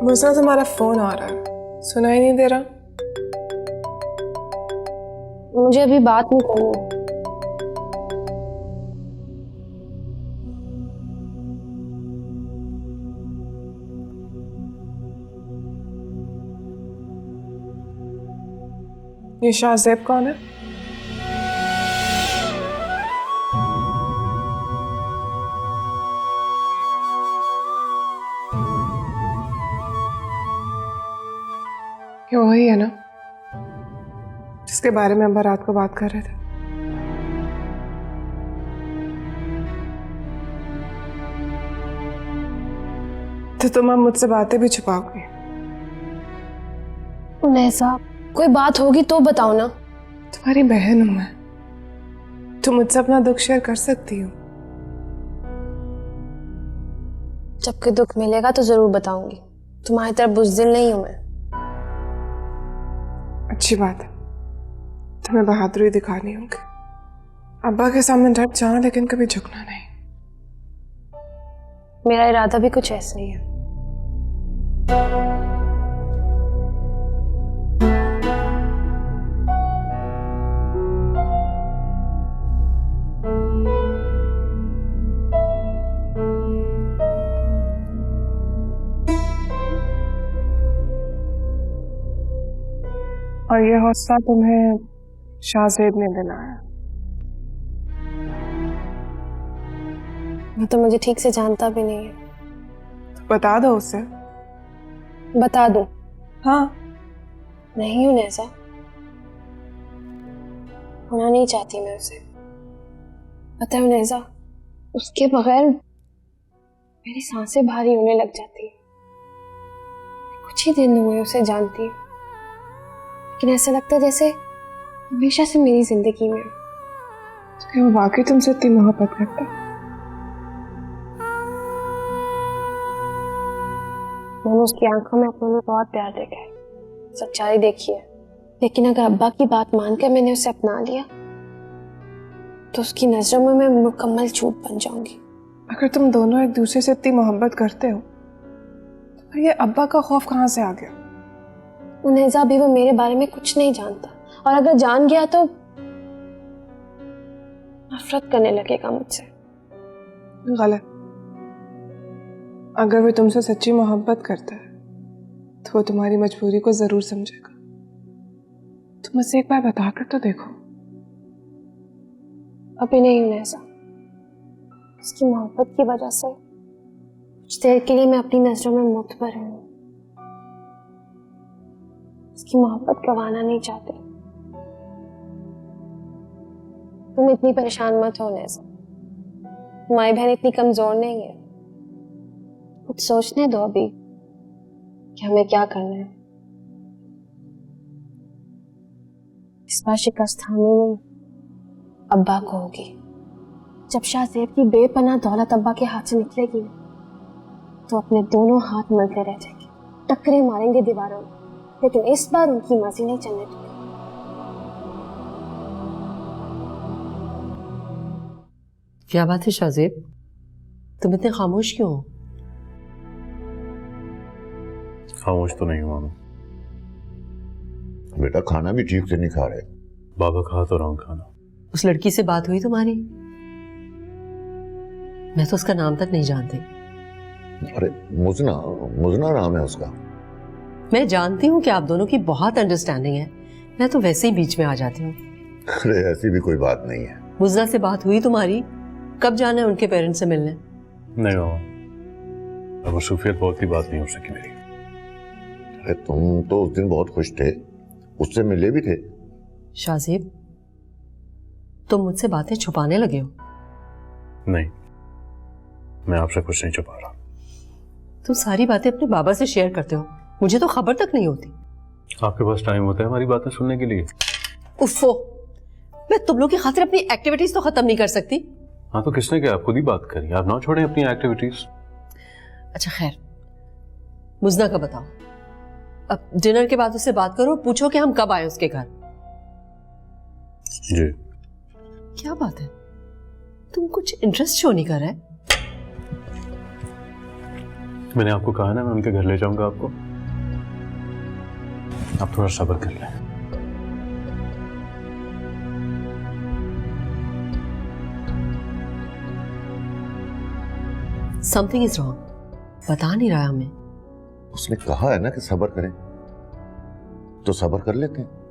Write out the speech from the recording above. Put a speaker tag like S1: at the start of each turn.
S1: मुझे तुम्हारा फोन आ रहा है, सुनाई नहीं दे रहा?
S2: मुझे अभी बात नहीं करनी।
S1: ये शाहज़ेब कौन है? ये वही है ना जिसके बारे में हम रात को बात कर रहे थे? तो तुम अब मुझसे बातें भी छुपाओगे?
S2: नहीं साहब, कोई बात होगी तो बताओ ना।
S1: तुम्हारी बहन हूं मैं, तुम मुझसे अपना दुख शेयर कर सकती हो।
S2: जब कोई दुख मिलेगा तो जरूर बताऊंगी। तुम्हारी तरह बुज़दिल नहीं हूं मैं।
S1: अच्छी बात है, तुम्हें बहादुरी दिखानी होगी। अब्बा के सामने डट जाना लेकिन कभी झुकना नहीं।
S2: मेरा इरादा भी कुछ ऐसा ही है।
S1: और ये हौसला तुम्हें शाहज़ेब ने दिलाया?
S2: वो तो मुझे ठीक से जानता भी नहीं है।
S1: तो बता दो उसे।
S2: बता दूं?
S1: हाँ।
S2: नहीं हूं नेज़ा, होना नहीं चाहती मैं उसे। पता है नेज़ा, उसके बगैर मेरी सांसें भारी होने लग जाती है। कुछ ही दिन हुए उसे जानती हूँ, लेकिन ऐसा लगता है जैसे हमेशा से मेरी जिंदगी में।
S1: तो क्या वो वाकई तुमसे इतनी मोहब्बत करता है?
S2: मैंने उसकी आंखों में अपने लिए बहुत प्यार देखा है, सच्चाई देखी है। लेकिन अगर अब्बा की बात मानकर मैंने उसे अपना लिया तो उसकी नजरों में मैं मुकम्मल झूठ बन जाऊंगी।
S1: अगर तुम दोनों एक दूसरे से इतनी मोहब्बत करते हो तो फिर ये अब्बा का खौफ कहाँ से आ गया?
S2: नेज़ा, भी वो मेरे बारे में कुछ नहीं जानता, और अगर जान गया तो नफरत करने लगेगा मुझसे।
S1: गलत। अगर वो तुमसे सच्ची मोहब्बत करता है तो वो तुम्हारी मजबूरी को जरूर समझेगा। तुम मुझसे एक बार बता कर तो देखो।
S2: अभी नहीं नेज़ा, उसकी मोहब्बत की वजह से कुछ देर के लिए मैं अपनी नजरों में मुतबर हूं। उसकी मोहब्बत गंवाना नहीं चाहते। तुम इतनी परेशान मत हो नेज़ा, तुम्हारी बहन इतनी कमजोर नहीं है। कुछ सोचने दो अभी कि हमें क्या करना है। इस बार शिकस्त हमें नहीं, अब्बा को होगी। जब शाहज़ेब की बेपनाह दौलत अब्बा के हाथ से निकलेगी ना, तो अपने दोनों हाथ मलते रह जाएंगे, टक्करे मारेंगे दीवारों में, लेकिन इस बार उनकी मर्जी नहीं चलने दूंगी।
S3: क्या बात है शाहज़ेब, तुम इतने खामोश क्यों हो?
S4: खामोश तो नहीं हुआ मैं।
S5: बेटा खाना भी ठीक से नहीं खा रहे।
S4: बाबा खा तो रहा हूँ खाना।
S3: उस लड़की से बात हुई तुम्हारी? मैं तो उसका नाम तक नहीं जानती।
S5: अरे मुजना, मुजना नाम है उसका।
S3: मैं जानती हूँ कि आप दोनों की बहुत अंडरस्टैंडिंग है, मैं तो वैसे ही बीच में आ जाती हूँ।
S5: अरे ऐसी भी कोई बात नहीं है।
S3: मुजना से बात हुई तुम्हारी? कब जाना है उनके पेरेंट्स से मिलने?
S4: नहीं बाबा, अब मसरूफियत बहुत ही बात नहीं हो सकी मेरी।
S5: अरे तुम तो उस दिन बहुत खुश थे, उससे मिले भी थे।
S3: शाहज़ेब, तुम मुझसे बातें छुपाने लगे हो।
S4: नहीं, मैं आपसे कुछ नहीं छुपा रहा।
S3: तुम सारी बातें अपने बाबा से शेयर करते हो, मुझे तो खबर तक नहीं होती।
S4: आपके पास टाइम होता है हमारी बातें सुनने के लिए?
S3: उफ़ो, मैं तुम लोग की खातिर अपनी एक्टिविटीज तो खत्म नहीं कर सकती।
S4: हाँ तो किसने कहा? आप खुद ही बात करिए, आप ना छोड़ें अपनी एक्टिविटीज।
S3: अच्छा खैर, मुजना का बताओ। अब डिनर के बाद उससे बात करो, पूछो कि हम कब आए उसके घर।
S4: जी।
S3: क्या बात है, तुम कुछ इंटरेस्ट शो नहीं कर रहे?
S4: मैंने आपको कहा ना मैं उनके घर ले जाऊंगा आपको। आप थोड़ा सब्र कर लें।
S3: समथिंग इज रॉन्ग, बता नहीं रहा हमें।
S5: उसने कहा है ना कि सब्र करें, तो सब्र कर लेते हैं।